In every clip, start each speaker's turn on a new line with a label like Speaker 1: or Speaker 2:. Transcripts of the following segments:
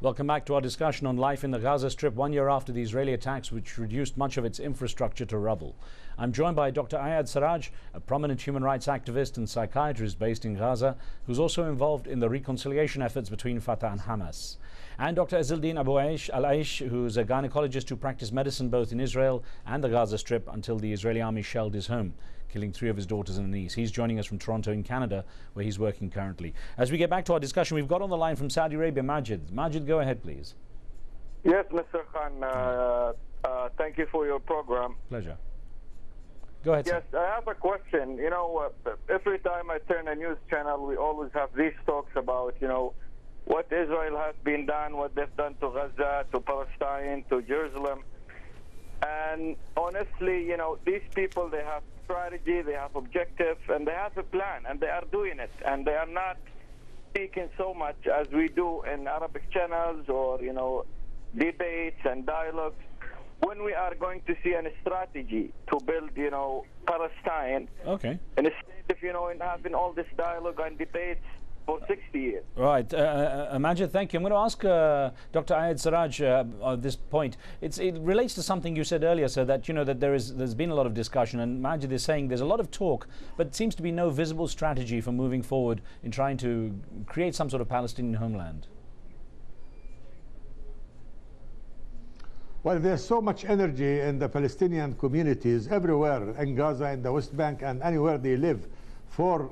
Speaker 1: Welcome back to our discussion on life in the Gaza Strip 1 year after the Israeli attacks which reduced much of its infrastructure to rubble. I'm joined by Dr. Ayad Sarraj, a prominent human rights activist and psychiatrist based in Gaza, who's also involved in the reconciliation efforts between Fatah and Hamas. And Dr. Ezzaldine Abu Al-Aish, who's a gynecologist who practiced medicine both in Israel and the Gaza Strip until the Israeli army shelled his home, killing 3 of his daughters and a niece. He's joining us from Toronto in Canada, where he's working currently. As we get back to our discussion, we've got on the line from Saudi Arabia, Majid. Majid, go ahead, please.
Speaker 2: Yes, Mr. Khan. Thank you for your program.
Speaker 1: Pleasure. Go ahead,
Speaker 2: Yes,
Speaker 1: sir.
Speaker 2: I have a question. You know, every time I turn a news channel, we always have these talks about, you know, what Israel has been done, what they've done to Gaza, to Palestine, to Jerusalem. And honestly, you know, these people, they have strategy, they have objective, and they have a plan, and they are doing it. And they are not speaking so much as we do in Arabic channels or, you know, debates and dialogues. When we are going to see a strategy to build, you know, Palestine,
Speaker 1: Okay.
Speaker 2: instead of, you know, in having all this dialogue and debates for 60 years.
Speaker 1: Right. Majid, thank you. I'm going to ask Dr. Ayad Sarraj on this point. It relates to something you said earlier, sir, that, you know, that there's been a lot of discussion, and Majid is saying there's a lot of talk, but it seems to be no visible strategy for moving forward in trying to create some sort of Palestinian homeland.
Speaker 3: Well, there's so much energy in the Palestinian communities everywhere in Gaza, in the West Bank, and anywhere they live for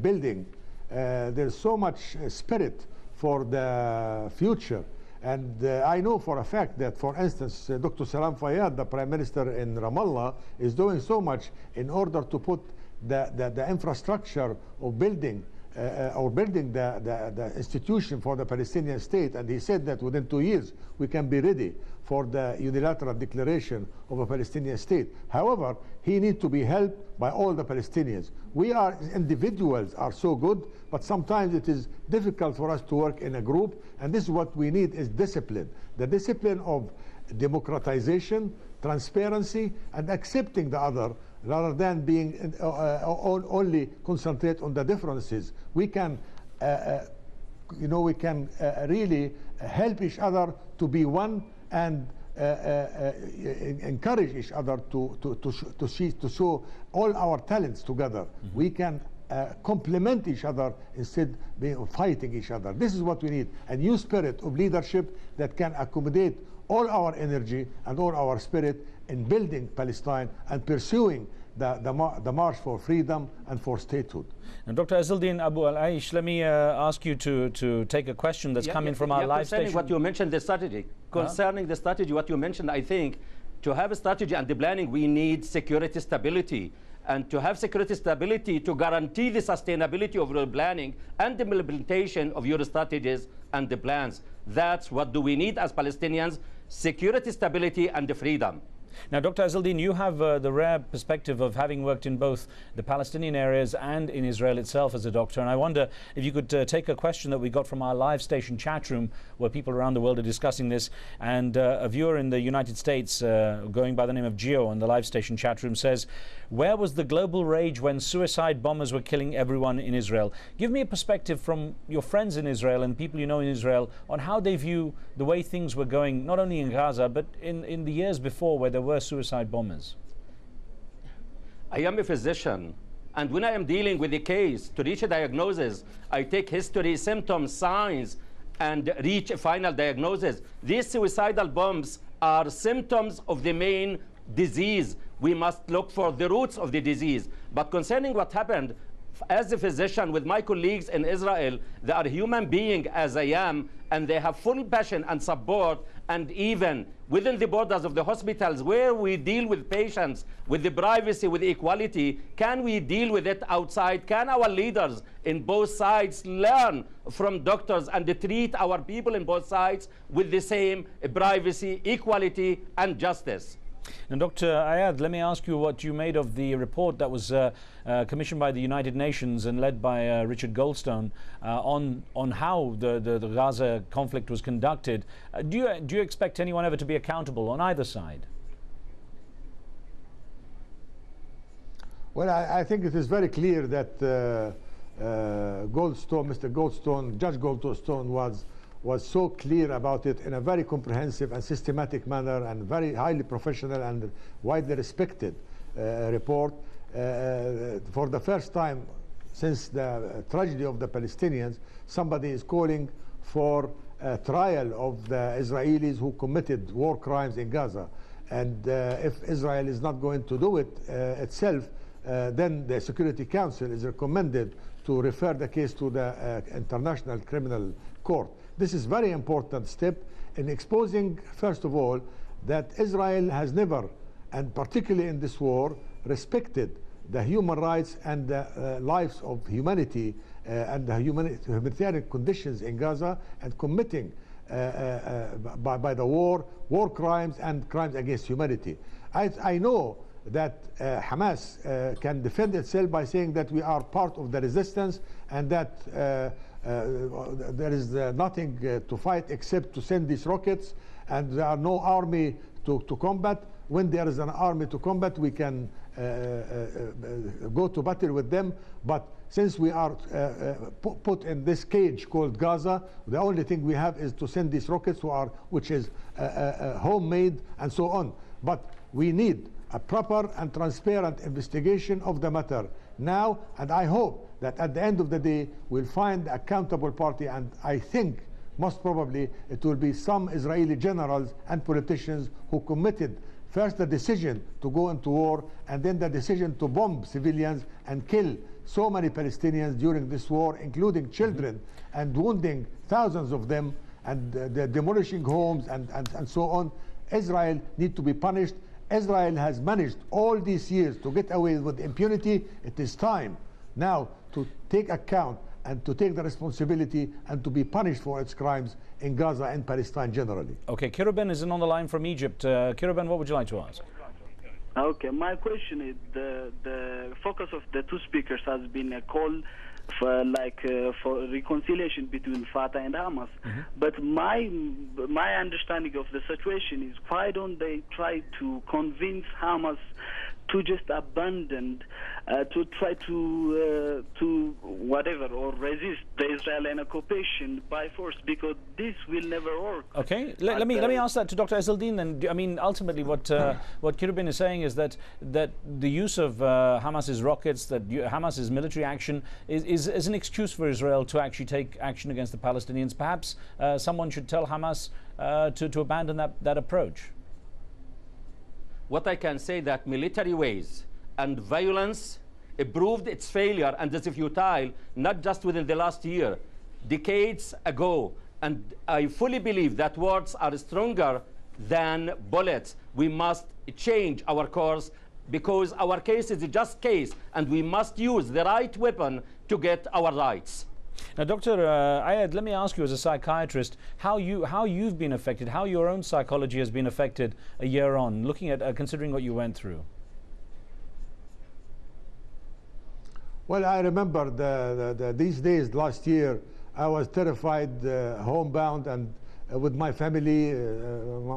Speaker 3: building. There's so much spirit for the future. And I know for a fact that, for instance, Dr. Salam Fayyad, the Prime Minister in Ramallah, is doing so much in order to put the infrastructure of building the institution for the Palestinian state. And he said that within 2 years we can be ready for the unilateral declaration of a Palestinian state. However, he needs to be helped by all the Palestinians. We are individuals are so good, but sometimes it is difficult for us to work in a group, and this is what we need is discipline. The discipline of democratization, transparency, and accepting the other, rather than being only concentrate on the differences. We can, you know, we can really help each other to be one, and encourage each other to show all our talents together. Mm-hmm. We can complement each other instead of fighting each other. This is what we need, a new spirit of leadership that can accommodate all our energy and all our spirit in building Palestine and pursuing the march for freedom and for statehood.
Speaker 1: And Dr. Ezzaldine Abu Al-Aish, let me ask you to take a question that's coming from our live station.
Speaker 4: What you mentioned, the strategy. Concerning the strategy, what you mentioned, I think to have a strategy and the planning, we need security stability. And to have security stability, to guarantee the sustainability of your planning and the implementation of your strategies and the plans. That's what do we need as Palestinians, security, stability, and the freedom.
Speaker 1: Now, Dr. Ezzaldine, you have the rare perspective of having worked in both the Palestinian areas and in Israel itself as a doctor. And I wonder if you could take a question that we got from our live station chat room, where people around the world are discussing this. And a viewer in the United States, going by the name of Gio on the live station chat room, says, where was the global rage when suicide bombers were killing everyone in Israel? Give me a perspective from your friends in Israel and people you know in Israel on how they view the way things were going, not only in Gaza, but in the years before, where there were suicide bombers.
Speaker 4: I am a physician, and when I am dealing with a case to reach a diagnosis, I take history, symptoms, signs, and reach a final diagnosis. These suicidal bombs are symptoms of the main disease. We must look for the roots of the disease. But concerning what happened, as a physician with my colleagues in Israel, they are human beings as I am, and they have full passion and support, and even within the borders of the hospitals where we deal with patients with the privacy, with equality, can we deal with it outside? Can our leaders in both sides learn from doctors and treat our people in both sides with the same privacy, equality, and justice?
Speaker 1: Now, Dr. Ayad, let me ask you what you made of the report that was commissioned by the United Nations and led by Richard Goldstone on how the Gaza conflict was conducted. Do you expect anyone ever to be accountable on either side?
Speaker 3: Well, I think it is very clear that Goldstone, Mr. Goldstone, Judge Goldstone was so clear about it in a very comprehensive and systematic manner, and very highly professional and widely respected report. For the first time since the tragedy of the Palestinians, somebody is calling for a trial of the Israelis who committed war crimes in Gaza. And if Israel is not going to do it itself, then the Security Council is recommended to refer the case to the International Criminal Court. This is a very important step in exposing, first of all, that Israel has never, and particularly in this war, respected the human rights and the lives of humanity and the humanitarian conditions in Gaza, and committing by the war crimes and crimes against humanity. I know that Hamas can defend itself by saying that we are part of the resistance, and that there is nothing to fight except to send these rockets, and there are no army to combat. When there is an army to combat, we can go to battle with them. But since we are put in this cage called Gaza, the only thing we have is to send these rockets, which is homemade and so on. But we need a proper and transparent investigation of the matter now, and I hope that at the end of the day we'll find the accountable party, and I think most probably it will be some Israeli generals and politicians who committed first the decision to go into war, and then the decision to bomb civilians and kill so many Palestinians during this war, including children, and wounding thousands of them, and demolishing homes and so on. Israel needs to be punished. Israel has managed all these years to get away with impunity. It is time now to take account and to take the responsibility and to be punished for its crimes in Gaza and Palestine generally.
Speaker 1: Okay, Kirubin is on the line from Egypt. Kirubin, what would you like to ask?
Speaker 5: Okay, my question is the focus of the two speakers has been a call for reconciliation between Fatah and Hamas. But my understanding of the situation is, why don't they try to convince Hamas to just abandon, to try to whatever, or resist the Israeli occupation by force, because this will never work.
Speaker 1: Okay, let me ask that to Dr. Ezeldin. And I mean, ultimately, what Kirubin is saying is that the use of Hamas's rockets, that Hamas's military action is an excuse for Israel to actually take action against the Palestinians. Perhaps someone should tell Hamas to abandon that approach.
Speaker 4: What I can say, that military ways and violence proved its failure and is futile, not just within the last year, decades ago. And I fully believe that words are stronger than bullets. We must change our course, because our case is a just case, and we must use the right weapon to get our rights.
Speaker 1: Now, Dr. Ayad, let me ask you, as a psychiatrist, how you've been affected, how your own psychology has been affected a year on, looking at considering what you went through.
Speaker 3: Well, I remember these days last year, I was terrified, homebound, and with my family,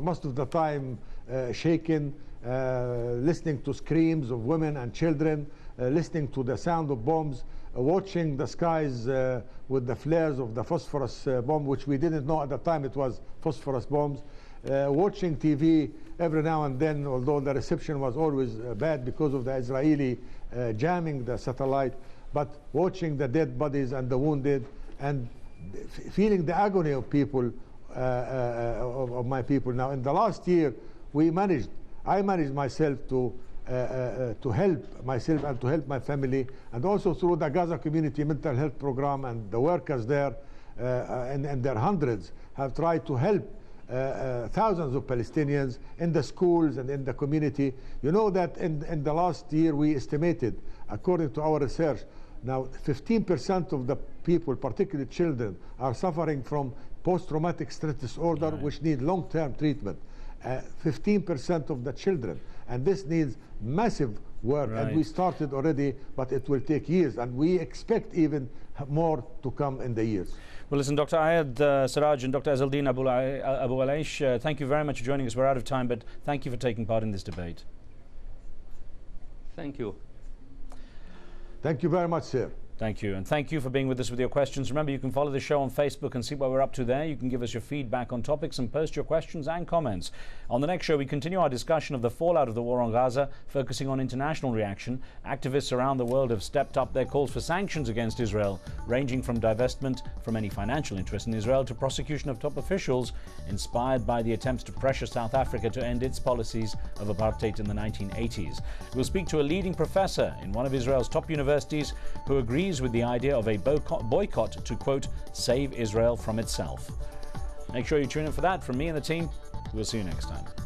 Speaker 3: most of the time shaken, listening to screams of women and children, listening to the sound of bombs, watching the skies with the flares of the phosphorus bomb, which we didn't know at the time it was phosphorus bombs, watching TV every now and then, although the reception was always bad because of the Israeli jamming the satellite, but watching the dead bodies and the wounded, and feeling the agony of people, of my people. Now, in the last year, I managed myself to help myself and to help my family, and also through the Gaza Community Mental Health Program, and the workers there, and their hundreds, have tried to help thousands of Palestinians in the schools and in the community. You know that in the last year we estimated, according to our research, now 15% of the people, particularly children, are suffering from post-traumatic stress disorder, which need long-term treatment. 15% of the children, and this needs massive work, and we started already, but it will take years, and we expect even more to come in the years.
Speaker 1: Well, listen, Dr. Ayad Siraj and Dr. Ezeldin Abu Alaysh, thank you very much for joining us. We're out of time, but thank you for taking part in this debate.
Speaker 4: Thank you.
Speaker 3: Thank you very much, sir.
Speaker 1: Thank you. And thank you for being with us with your questions. Remember, you can follow the show on Facebook and see what we're up to there. You can give us your feedback on topics and post your questions and comments. On the next show, we continue our discussion of the fallout of the war on Gaza, focusing on international reaction. Activists around the world have stepped up their calls for sanctions against Israel, ranging from divestment from any financial interest in Israel to prosecution of top officials, inspired by the attempts to pressure South Africa to end its policies of apartheid in the 1980s. We'll speak to a leading professor in one of Israel's top universities who agrees with the idea of a boycott to, quote, save Israel from itself. Make sure you tune in for that. From me and the team, we'll see you next time.